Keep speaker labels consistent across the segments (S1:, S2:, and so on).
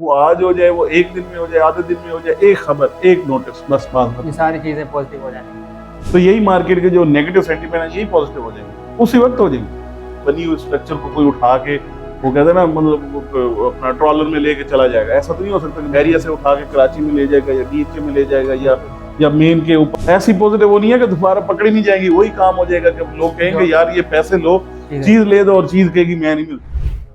S1: वो आज हो जाए, वो एक दिन में हो जाए, आधे दिन में हो जाए, एक खबर, एक नोटिस, बस बात।
S2: ये सारी चीजें पॉजिटिव हो जाएंगी।
S1: तो यही मार्केट के जो नेगेटिव सेंटीमेंट है यही पॉजिटिव हो जाएंगे, उसी वक्त हो जाएंगे। बनी हुई स्ट्रक्चर को कोई उठा के, वो कहते हैं ना, मतलब अपना ट्रॉलर में लेके चला जाएगा, ऐसा तो नहीं हो सकता कि बैरिया से उठा के कराची में ले जाएगा या डीएचए में ले जाएगा या मेन के ऊपर। ऐसी पॉजिटिव वो नहीं है कि दोबारा पकड़ी नहीं जाएंगी। वही काम हो जाएगा कि लोग कहेंगे यार ये पैसे लो, चीज ले दो, और चीज कहेगी मैं नहीं मिलती।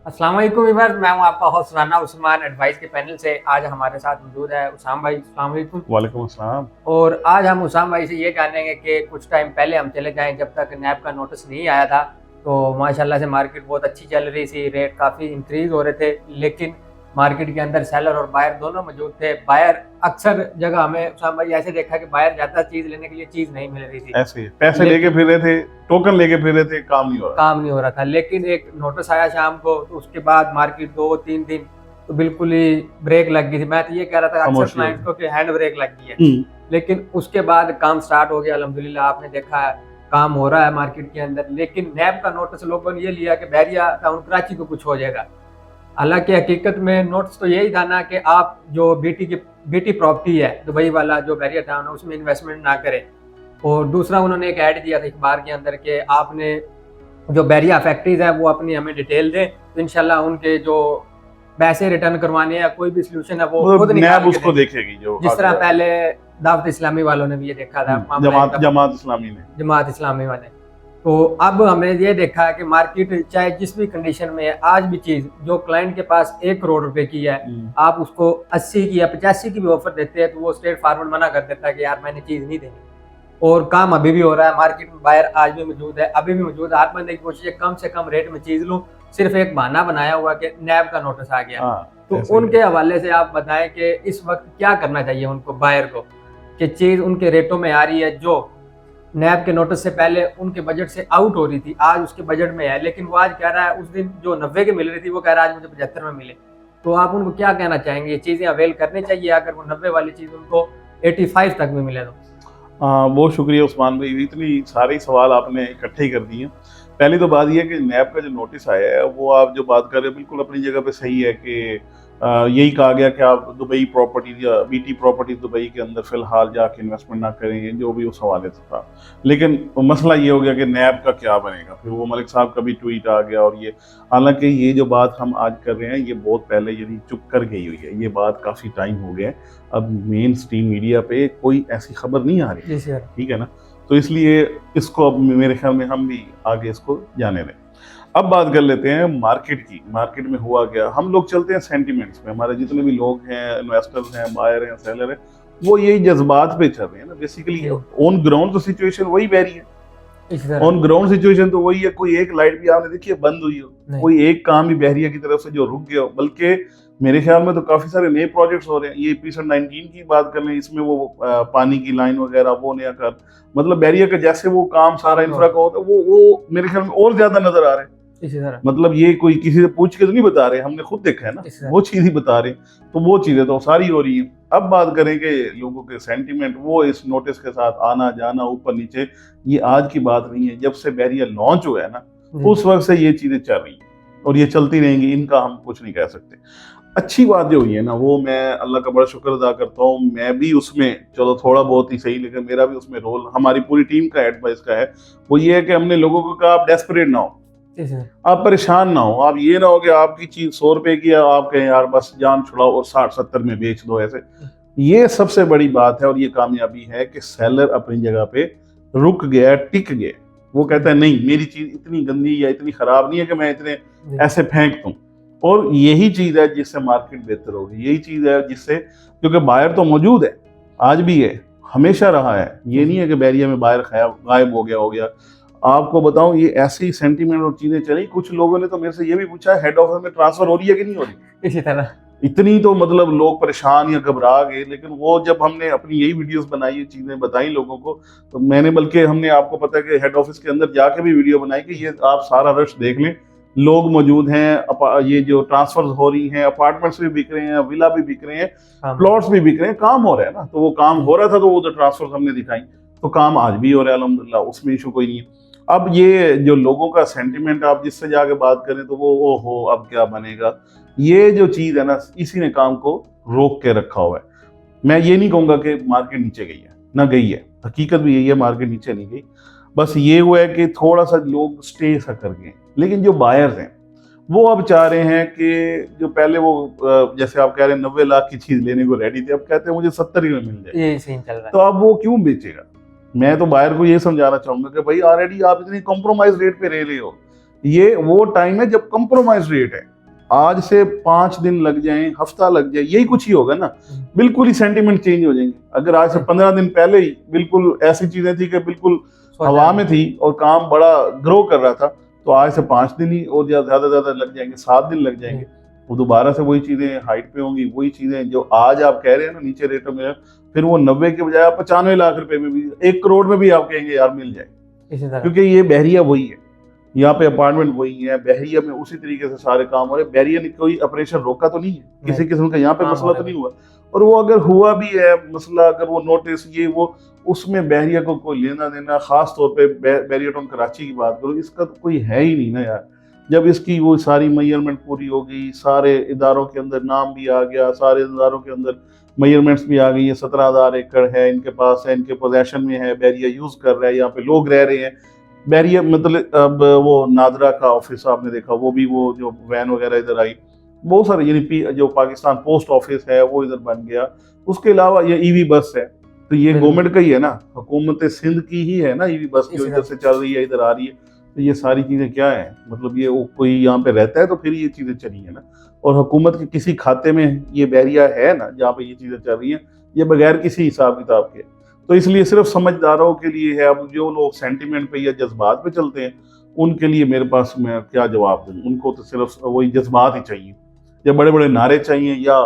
S2: अस्सलाम वालेकुम व्यूअर्स, मैं हूं आपका होस्ट राना उस्मान एडवाइस के पैनल से। आज हमारे साथ मौजूद है उसाम भाई। अस्सलाम वालेकुम।
S1: वालेकुम अस्सलाम।
S2: और आज हम उसाम भाई से ये जानेंगे कि कुछ टाइम पहले हम चले जाएं जब तक नैब का नोटिस नहीं आया था, तो माशाल्लाह से मार्केट बहुत अच्छी चल रही थी, रेट काफ़ी इंक्रीज हो रहे थे, लेकिन मार्केट के अंदर सेलर और बायर दोनों मौजूद थे। बायर अक्सर जगह हमें उसाम भाई ऐसे देखा कि बायर जाता चीज लेने के लिए, चीज नहीं मिल रही थी,
S1: ऐसे पैसे लेके फिर रहे थे, टोकन लेके फिर रहे थे, काम नहीं हो रहा
S2: था। लेकिन एक नोटिस आया शाम को, तो उसके बाद मार्केट 2-3 दिन तो बिल्कुल ही ब्रेक लग गई थी। मैं तो ये कह रहा था अक्सर क्लाइंट्स को कि हैंड ब्रेक लग गई है, लेकिन उसके बाद काम स्टार्ट हो गया। अल्हम्दुलिल्लाह आपने देखा है काम हो रहा है मार्केट के अंदर। लेकिन नैब का नोटिस लोगों ने ये लिया कि बैरिया टाउन कराची को कुछ हो जाएगा। हालांकि हकीकत में नोटिस तो यही था ना कि आप जो बीटी प्रॉपर्टी है दुबई वाला, जो बैरिया टाउन है, उसमें इन्वेस्टमेंट ना करें। और दूसरा उन्होंने एक ऐड दिया था अखबार के अंदर कि आपने जो बैरिया फैक्ट्रीज है वो अपनी हमें डिटेल दें, तो इंशाल्लाह उनके जो पैसे रिटर्न करवाने या कोई भी सोल्यूशन है वो खुद निकाल उसको देखेगी। जो जिस तरह पहले दावत इस्लामी वालों ने भी ये देखा था, जमात इस्लामी वाले। तो अब हमने ये देखा है कि मार्केट चाहे जिस भी कंडीशन में है, आज भी चीज जो क्लाइंट के पास 1 करोड़ रुपए की है, आप उसको 80 की या 85 की भी ऑफर देते हैं तो वो स्ट्रेट फॉरवर्ड मना कर देता है कि यार मैंने चीज नहीं देनी। और काम अभी भी हो रहा है मार्केट में, बायर आज भी मौजूद है, अभी भी मौजूद है। हर बंदे की कोशिश है कम से कम रेट में चीज लूं, सिर्फ एक बहाना बनाया हुआ कि नैब का नोटिस आ गया। तो उनके हवाले से आप बताएं कि इस वक्त क्या करना चाहिए उनको, बायर को, कि चीज उनके रेटों में आ रही है जो नैब के नोटिस से पहले उनके बजट से आउट हो रही थी, आज उसके बजट में है, लेकिन वो आज कह रहा है उस दिन जो 90 के मिल रही थी वो कह रहा है आज मुझे 75 में मिले। तो आप उनको क्या कहना चाहेंगे, ये चीजें अवेल करनी चाहिए अगर वो 90 वाली चीज उनको 85 तक में मिले तो?
S1: बहुत शुक्रिया उस्मान भाई, इतनी सारे सवाल आपने इकट्ठे ही कर दिए। पहली तो बात यह है कि नैब का जो नोटिस आया है वो आप जो बात कर रहे हैं बिल्कुल अपनी जगह पे सही है कि यही कहा गया कि आप दुबई प्रॉपर्टी या बीटी प्रॉपर्टी दुबई के अंदर फिलहाल जाके इन्वेस्टमेंट ना करें, जो भी उस हवाले से था। लेकिन मसला ये हो गया कि नैब का क्या बनेगा। फिर वो मलिक साहब का भी ट्वीट आ गया, और ये हालांकि ये जो बात हम आज कर रहे हैं ये बहुत पहले यानी चुप कर गई हुई है, ये बात काफ़ी टाइम हो गया है। अब मेन स्ट्रीम मीडिया पे कोई ऐसी खबर नहीं आ रही, ठीक है ना, तो इसलिए इसको अब मेरे ख्याल में हम भी आगे इसको जाने दें। अब बात कर लेते हैं मार्केट की। मार्केट में हुआ क्या, हम लोग चलते हैं सेंटिमेंट्स में, हमारे जितने भी लोग हैं, इन्वेस्टर्स हैं, बायर हैं, सेलर हैं, वो यही जज्बात पे चल रहे हैं ना। बेसिकली ऑन ग्राउंड तो सिचुएशन वही बह रही है, ऑन ग्राउंड सिचुएशन तो वही है। कोई एक लाइट भी आपने देखी है बंद हुई हो, कोई एक काम भी बहरिया की तरफ से जो रुक गया हो, बल्कि मेरे ख्याल में तो काफी सारे नए प्रोजेक्ट्स हो रहे हैं। ये एपिसोड 19 की बात कर लें, इसमें वो पानी की लाइन वगैरह वो नया कर, मतलब बहरिया का जैसे वो काम सारा इंफ्रा का होता है वो मेरे ख्याल में और ज्यादा नजर आ रहा है। मतलब ये कोई किसी से पूछ के तो नहीं बता रहे, हमने खुद देखा है ना, वो चीज ही बता रहे। तो वो चीजें तो सारी हो रही हैं। अब बात करेंगे लोगों के सेंटीमेंट, वो इस नोटिस के साथ आना जाना ऊपर नीचे, ये आज की बात नहीं है। जब से बैरिया लॉन्च हुआ है ना, उस वक्त से ये चीजें चल रही हैं और ये चलती रहेंगी, इनका हम कुछ नहीं कह सकते। अच्छी बात जो हुई है ना, वो मैं अल्लाह का बड़ा शुक्र अदा करता हूँ। मैं भी उसमें चलो थोड़ा बहुत ही सही, लेकिन मेरा भी उसमें रोल, हमारी पूरी टीम का एडवाइस का है। वो ये है कि हमने लोगों को कहा आप डेस्परेट ना हो, आप परेशान ना हो, आप ये ना हो कि आपकी चीज 100 रुपए की है, आप कहें यार बस जान छुड़ाओ और 60-70 में बेच दो। ऐसे ये सबसे बड़ी बात है और ये कामयाबी है कि सेलर अपनी जगह पे रुक गया, टिक गया। वो कहता है नहीं मेरी चीज इतनी गंदी या इतनी खराब नहीं है कि मैं इतने ऐसे फेंक दूं। और यही चीज है जिससे मार्केट बेहतर होगी, यही चीज है जिससे, क्योंकि बायर तो मौजूद है, आज भी है, हमेशा रहा है। ये नहीं है कि बैरिया में बायर गायब हो गया। आपको बताऊं ये ऐसे ही सेंटीमेंट और चीजें चली। कुछ लोगों ने तो मेरे से ये भी पूछा हेड ऑफिस में ट्रांसफर हो रही है कि नहीं हो रही,
S2: इसी तरह
S1: इतनी तो मतलब लोग परेशान या घबरा गए। लेकिन वो जब हमने अपनी यही वीडियोस बनाई, ये चीजें बताई लोगों को, तो मैंने बल्कि हमने आपको पता है कि हेड ऑफिस के अंदर जाके भी वीडियो बनाई कि ये आप सारा रश देख लें, लोग मौजूद हैं, ये जो ट्रांसफर हो रही हैं, अपार्टमेंट्स भी बिक रहे हैं, विला भी बिक रहे हैं, प्लॉट्स भी बिक रहे हैं, काम हो रहा है ना। तो वो काम हो रहा था तो वो तो ट्रांसफर हमने दिखाई, तो काम आज भी हो रहा है अल्हम्दुलिल्लाह, उसमें इशू कोई नहीं है। अब ये जो लोगों का सेंटिमेंट, आप जिससे जाके बात करें तो वो हो अब क्या बनेगा, ये जो चीज है ना, इसी ने काम को रोक के रखा हुआ है। मैं ये नहीं कहूंगा कि मार्केट नीचे गई है, ना गई है, हकीकत भी यही है, मार्केट नीचे नहीं गई। बस ये हुआ है कि थोड़ा सा लोग स्टे सा कर गए। लेकिन जो बायर्स हैं वो अब चाह रहे हैं कि जो पहले वो जैसे आप कह रहे हैं 90 लाख की चीज लेने को रेडी थे, अब कहते हैं मुझे 70 ही में मिल जाए।
S2: ये सीन चल रहा है।
S1: तो अब वो क्यों बेचेगा? मैं तो बायर को ये समझाना चाहूंगा कि भाई ऑलरेडी आप इतनी कॉम्प्रोमाइज रेट पे ले रहे हो। ये वो टाइम है जब कॉम्प्रोमाइज रेट है। आज से 5 दिन लग जाएं, हफ्ता लग जाए, यही कुछ ही होगा ना, बिल्कुल ही सेंटीमेंट चेंज हो जाएंगे। अगर आज से 15 दिन पहले ही बिल्कुल ऐसी चीजें थी कि बिल्कुल हवा में थी और काम बड़ा ग्रो कर रहा था, तो आज से 5 दिन ही और ज्यादा ज्यादा लग जाएंगे, 7 दिन लग जाएंगे। वो दोबारा से वही चीजें हाइट पे होंगी, वही चीजें जो आज आप कह रहे हैं ना नीचे रेटों में, फिर वो 90 के बजाय 95 लाख रुपए में भी, 1 करोड़ में भी आप कहेंगे यार मिल जाए। क्योंकि ये बहरिया वही है, यहाँ पे अपार्टमेंट वही है, बहरिया में उसी तरीके से सारे काम हो रहे। बहरिया ने कोई ऑपरेशन रोका तो नहीं है, किसी किस्म का यहाँ पे मसला तो नहीं हुआ। और वो अगर हुआ भी है मसला, अगर वो नोटिस ये वो, उसमें बहरिया को कोई लेना देना, खास तौर पे बहरिया टाउन कराची की बात करो, इसका तो कोई है ही नहीं ना यार। जब इसकी वो सारी मेजरमेंट पूरी हो गई, सारे इदारों के अंदर नाम भी आ गया, सारे इदारों के अंदर मेजरमेंट्स भी आ गई है, 17,000 एकड़ है इनके पास है, इनके पोजेशन में है, बहरिया यूज कर रहा है, यहाँ पे लोग रह रहे हैं। बहरिया मतलब अब वो नादरा का ऑफिस आपने देखा, वो भी वो जो वैन वगैरह इधर आई, बहुत सारे, यानी जो पाकिस्तान पोस्ट ऑफिस है वो इधर बन गया। उसके अलावा ये ईवी बस है, तो ये गवर्नमेंट का ही है ना, हुकूमत सिंध की ही है ना ईवी बस, जो इधर से चल रही है इधर आ रही है। तो ये सारी चीजें क्या है, मतलब ये कोई यहाँ पे रहता है तो फिर ये चीजें चली है ना। और हुकूमत के किसी खाते में ये बहरिया है ना जहाँ पे ये चीजें चल रही हैं, ये बगैर किसी हिसाब किताब के। तो इसलिए सिर्फ समझदारों के लिए है। अब जो लोग सेंटिमेंट पे या जज्बात पे चलते हैं, उनके लिए मेरे पास मैं क्या जवाब दूं। उनको तो सिर्फ वही जज्बात ही चाहिए, या बड़े बड़े नारे चाहिए, या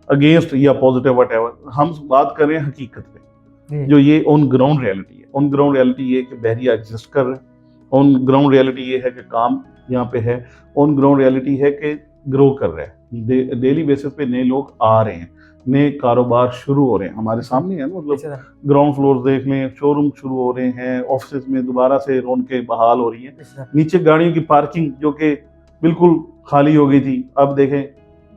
S1: अगेंस्ट या पॉजिटिव वट एवर। हम बात कर रहे हैं हकीकत पे, जो ये ऑन ग्राउंड रियलिटी है। ऑन ग्राउंड रियलिटी ये कि बहरिया एग्जिस्ट कर रहे हैं, ऑन ग्राउंड रियलिटी ये है कि काम यहाँ पे है, ऑन ग्राउंड रियलिटी है कि ग्रो कर रहे हैं, डेली बेसिस पे नए लोग आ रहे हैं, नए कारोबार शुरू हो रहे हैं हमारे सामने है। मतलब ग्राउंड फ्लोर देख लें, शोरूम शुरू हो रहे हैं, ऑफिस में दोबारा से रौनकें बहाल हो रही हैं। नीचे गाड़ियों की पार्किंग जो कि बिल्कुल खाली हो गई थी, अब देखें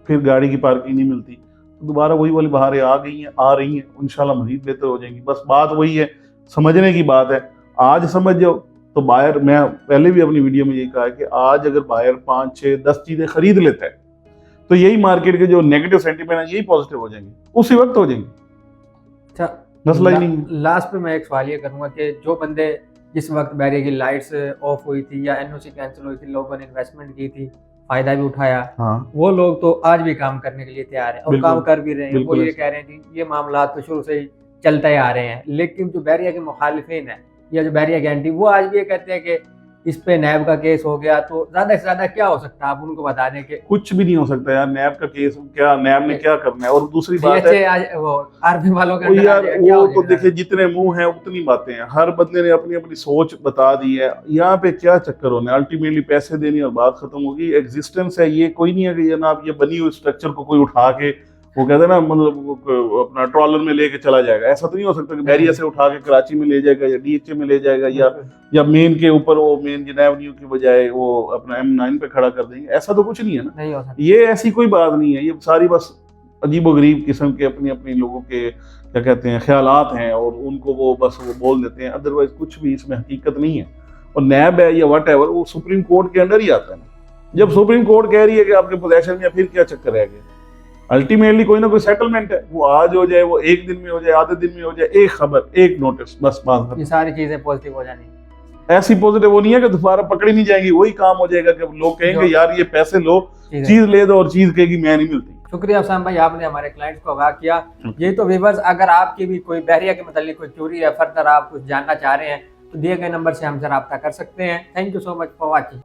S1: फिर गाड़ी की पार्किंग नहीं मिलती, दोबारा वही वाली बहारें आ गई हैं, आ रही हैं। इंशाल्लाह मजीद बेहतर हो जाएंगी। बस बात वही है, समझने की बात है। आज समझ जाओ तो बायर, मैं पहले भी अपनी वीडियो में यही कहा है कि आज अगर बायर 5, 6, 10 चीजें खरीद लेता है तो यही मार्केट के जो नेगेटिव सेंटीमेंट है यही पॉजिटिव हो जाएंगे, उसी वक्त हो जाएंगे।
S2: अच्छा,
S1: मसला ही नहीं।
S2: लास्ट पे मैं एक सवाल ये करूंगा कि जो बंदे जिस वक्त बहरिया की लाइट्स ऑफ हुई थी या एनओसी कैंसिल हुई थी, लोगों ने इन्वेस्टमेंट की थी, फायदा भी उठाया,
S1: हाँ,
S2: वो लोग तो आज भी काम करने के लिए तैयार है और काम कर भी रहे हैं। वो ये कह रहे हैं कि ये मामला तो शुरू से ही चलते आ रहे हैं। लेकिन जो बहरिया के मुखालिफिन है या जो बहरिया की एंटी, वो आज भी ये कहते हैं कि इस पे नैब का केस हो गया तो ज्यादा से ज्यादा क्या हो सकता है, आप उनको बता दें कि
S1: कुछ भी नहीं हो सकता यार। नैब का केस क्या, नैब ने क्या करना है? और दूसरी बात है
S2: आज वो आर्मी वालों के
S1: यार, वो तो देखिए जितने मुंह हैं उतनी बातें हैं। हर बंदे ने अपनी अपनी सोच बता दी है। यहाँ पे क्या चक्कर होना है, अल्टीमेटली पैसे देनी और बात खत्म होगी। एग्जिस्टेंस है, ये कोई नहीं है कि जनाब ये बनी हुई स्ट्रक्चर को कोई उठा के, वो कहते हैं ना, मतलब अपना ट्रॉलर में लेके चला जाएगा। ऐसा तो नहीं हो सकता कि बहरिया से उठा के कराची में ले जाएगा या डीएचए में ले जाएगा, या मेन के ऊपर वो मेन जिनेव न्यू की बजाय वो अपना M9 पे खड़ा कर देंगे। ऐसा तो कुछ नहीं है ना,
S2: नहीं हो सकता।
S1: ये ऐसी कोई बात नहीं है। ये सारी बस अजीबोगरीब किस्म के अपनी अपनी लोगों के क्या कहते हैं ख्यालात हैं, और उनको वो बस वो बोल देते हैं। अदरवाइज कुछ भी इसमें हकीकत नहीं है। और नैब है या वट एवर, वो सुप्रीम कोर्ट के अंडर ही आता है ना। जब सुप्रीम कोर्ट कह रही है कि आपके पोजेशन में, फिर क्या चक्कर रह गया? अल्टीमेटली कोई ना कोई सेटलमेंट है, वो आज हो जाए, वो 1 दिन में हो जाए, आधे दिन में हो जाए, एक खबर, एक नोटिस, बस बात।
S2: ये सारी चीजें पॉजिटिव हो जानी।
S1: ऐसी पॉजिटिव वो नहीं है कि दोबारा पकड़ी नहीं जाएगी। वही काम हो जाएगा कि लोग कहेंगे यार ये पैसे लो, चीज ले दो, और चीज कहेगी मैं नहीं मिलती।
S2: शुक्रिया अफसान भाई, आपने हमारे क्लाइंट्स को आगाह किया। ये तो व्यूअर्स, अगर आपकी भी कोई बहरिया के मतलब कोई क्यूरी है, फर्दर आप कुछ जानना चाह रहे हैं, तो दिए गए नंबर से हमसे रब्ता कर सकते हैं। Thank you so much for watching.